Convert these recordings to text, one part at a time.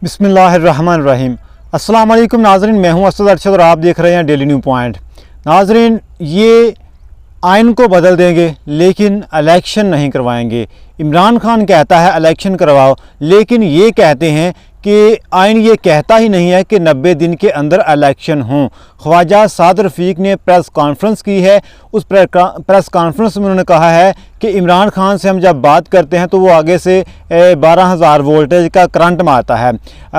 बिस्मिल्लाहिर्रहमानिर्रहीम। अस्सलाम वालेकुम नाज़रीन, मैं हूं असद अरशद और आप देख रहे हैं डेली न्यू पॉइंट। नाज़रीन, ये आइन को बदल देंगे लेकिन इलेक्शन नहीं करवाएंगे। इमरान खान कहता है इलेक्शन करवाओ, लेकिन ये कहते हैं कि आइन ये कहता ही नहीं है कि 90 दिन के अंदर इलेक्शन हों। ख्वाजा साद रफ़ीक ने प्रेस कॉन्फ्रेंस की है। उस प्रेस कॉन्फ्रेंस में उन्होंने कहा है कि इमरान खान से हम जब बात करते हैं तो वो आगे से 12,000 वोल्टेज का करंट मारता है।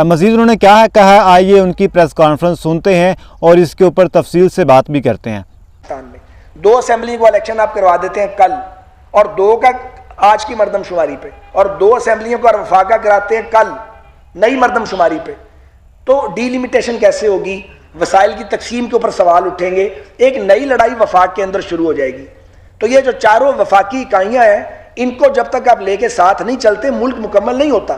मज़ीद उन्होंने क्या है कहा है, आइए उनकी प्रेस कॉन्फ्रेंस सुनते हैं और इसके ऊपर तफसील से बात भी करते हैं। 2 असेंबली को इलेक्शन आप करवा देते हैं कल, और 2 का आज की मरदमशुमारी पे, और 2 असेंबलियों का वफाका कराते हैं कल नई मरदमशुमारी पे, तो डीलिमिटेशन कैसे होगी? वसाइल की तकसीम के ऊपर सवाल उठेंगे। एक नई लड़ाई वफाक के अंदर शुरू हो जाएगी। तो ये जो चारों वफाकी इकाइयाँ हैं, इनको जब तक आप लेके साथ नहीं चलते मुल्क मुकम्मल नहीं होता।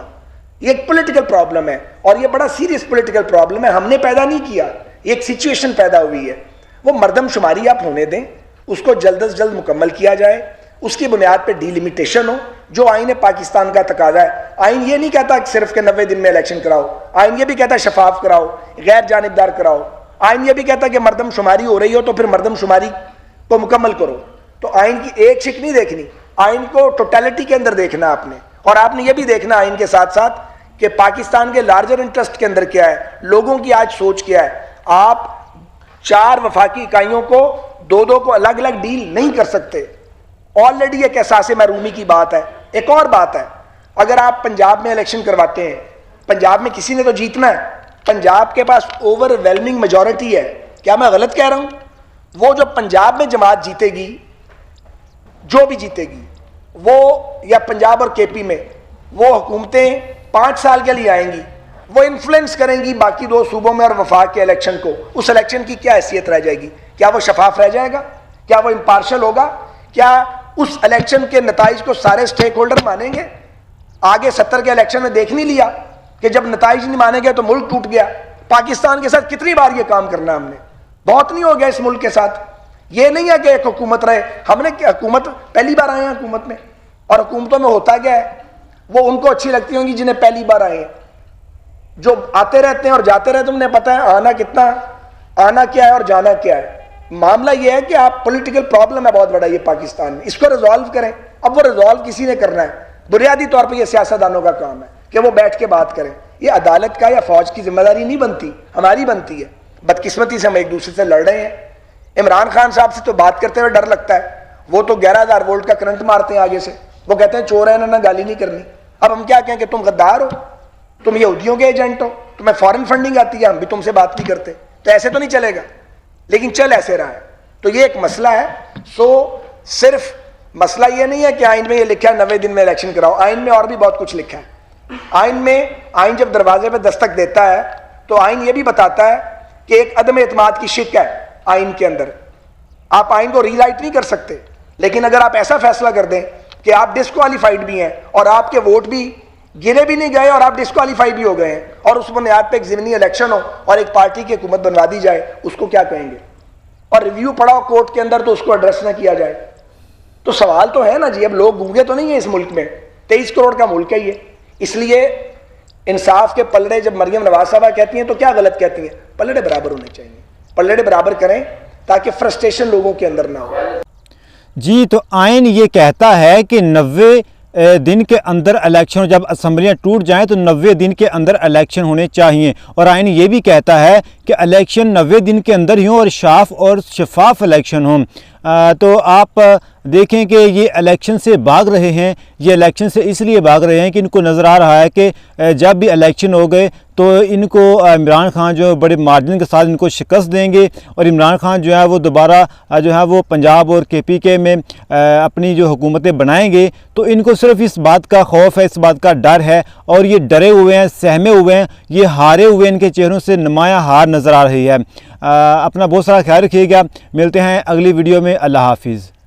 ये एक पॉलिटिकल प्रॉब्लम है, और ये बड़ा सीरियस पॉलिटिकल प्रॉब्लम है। हमने पैदा नहीं किया, एक सिचुएशन पैदा हुई है। वो मरदमशुमारी आप होने दें, उसको जल्द अज जल्द मुकम्मल किया जाए, उसकी बुनियाद पर डीलिमिटेशन हो जो आइन पाकिस्तान का तकाजा है। आइन ये नहीं कहता कि सिर्फ के 90 दिन में इलेक्शन कराओ, आइन ये भी कहता है शफाफ कराओ, गैर जानिबदार कराओ। आइन ये भी कहता है कि मरदमशुमारी हो रही हो तो फिर मरदमशुमारी को मुकम्मल करो। तो आइन की एक शिक नहीं देखनी, आइन को टोटलिटी के अंदर देखना आपने। और आपने ये भी देखना आइन के साथ साथ कि पाकिस्तान के लार्जर इंटरेस्ट के अंदर क्या है, लोगों की आज सोच क्या है। आप 4 वफाकी इकाइयों को 2-2 को अलग अलग डील नहीं कर सकते। ऑलरेडी एक एहसास महरूमी की बात है। एक और बात है, अगर आप पंजाब में इलेक्शन करवाते हैं, पंजाब में किसी ने तो जीतना है, पंजाब के पास ओवरवेलमिंग मेजॉरिटी है। क्या मैं गलत कह रहा हूं? वो जो पंजाब में जमात जीतेगी, जो भी जीतेगी, वो या पंजाब और केपी में वो हुकूमतें 5 साल के लिए आएंगी, वो इन्फ्लुएंस करेंगी बाकी 2 सूबों में और वफाक के इलेक्शन को। उस इलेक्शन की क्या हैसियत रह जाएगी? क्या वो शफाफ रह जाएगा? क्या वो इम्पार्शल होगा? क्या उस इलेक्शन के नताइज को सारे स्टेक होल्डर मानेंगे? आगे 70 के इलेक्शन में देख नहीं लिया कि जब नताइज नहीं माने गए तो मुल्क टूट गया। पाकिस्तान के साथ कितनी बार ये काम करना हमने, बहुत नहीं हो गया इस मुल्क के साथ। ये नहीं है कि एक हुकूमत रहे, हमने हुकूमत पहली बार आए हैं हुकूमत में, और हुकूमतों में होता क्या है, वो उनको अच्छी लगती होंगी जिन्हें पहली बार आए हैं। जो आते रहते हैं और जाते रहते हैं, उन्हें पता है आना कितना, आना क्या है और जाना क्या है। मामला यह है कि आप पॉलिटिकल प्रॉब्लम है बहुत बड़ा ये पाकिस्तान में, इसको रिजॉल्व करें। अब वो रिजॉल्व किसी ने करना है, बुनियादी तौर पे ये सियासतदानों का काम है कि वो बैठ के बात करें। ये अदालत का या फौज की जिम्मेदारी नहीं बनती, हमारी बनती है। बदकिस्मती से हम एक दूसरे से लड़ रहे हैं। इमरान खान साहब से तो बात करते हुए डर लगता है, वो तो 11,000 वोल्ट का करंट मारते हैं आगे से। वो कहते हैं चोर है ना, गाली नहीं करनी। अब हम क्या कहें कि तुम गद्दार हो, तुम यहूदियों के एजेंट हो, तुम्हें फॉरेन फंडिंग आती है, हम भी तुमसे बात नहीं करते। तो ऐसे तो नहीं चलेगा, लेकिन चल ऐसे रहा है। तो ये एक मसला है। सिर्फ मसला ये नहीं है कि आइन में ये लिखा है 90 दिन में इलेक्शन कराओ। आइन में और भी बहुत कुछ लिखा है। आइन जब दरवाजे पे दस्तक देता है तो आइन ये भी बताता है कि एक अदम एतमाद की शिक है आइन के अंदर। आप आइन को रीराइट नहीं कर सकते, लेकिन अगर आप ऐसा फैसला कर दें कि आप डिस्क्वालीफाइड भी हैं और आपके वोट भी गिने भी नहीं गए और आप डिस्क्वालीफाइड भी हो गए हैं, और उस बुनियाद पे एक ज़िमनी इलेक्शन हो और एक पार्टी की हुकूमत बनवा दी जाए, उसको क्या कहेंगे? और रिव्यू पड़ा हो कोर्ट के अंदर तो उसको एड्रेस ना किया जाए, तो सवाल तो है ना जी। अब लोग गूंगे तो नहीं है इस मुल्क में, 23 करोड़ का मुल्क है ये। इसलिए इंसाफ के पलड़े जब मरियम नवाज साहबा कहती हैं तो क्या गलत कहती हैं? पलड़े बराबर होने चाहिए, पलड़े बराबर करें ताकि फ्रस्ट्रेशन लोगों के अंदर ना हो। जी, तो आइन ये कहता है कि 90 दिन के अंदर इलेक्शन, जब असम्बलियाँ टूट जाएं तो 90 दिन के अंदर इलेक्शन होने चाहिए। और आइन ये भी कहता है कि इलेक्शन 90 दिन के अंदर ही हो और साफ और शफाफ इलेक्शन हो। तो आप देखें कि ये इलेक्शन से भाग रहे हैं। ये इलेक्शन से इसलिए भाग रहे हैं कि इनको नज़र आ रहा है कि जब भी इलेक्शन हो गए तो इनको इमरान खान जो बड़े मार्जिन के साथ इनको शिकस्त देंगे, और इमरान खान जो है वो दोबारा जो है वो पंजाब और केपी के में अपनी जो हुकूमतें बनाएंगे। तो इनको सिर्फ इस बात का खौफ है, इस बात का डर है, और ये डरे हुए हैं, सहमे हुए हैं, ये हारे हुए इनके चेहरों से नुमाया हार नज़र आ रही है। अपना बहुत सारा ख्याल रखिएगा। मिलते हैं अगली वीडियो में। अल्लाह हाफिज़।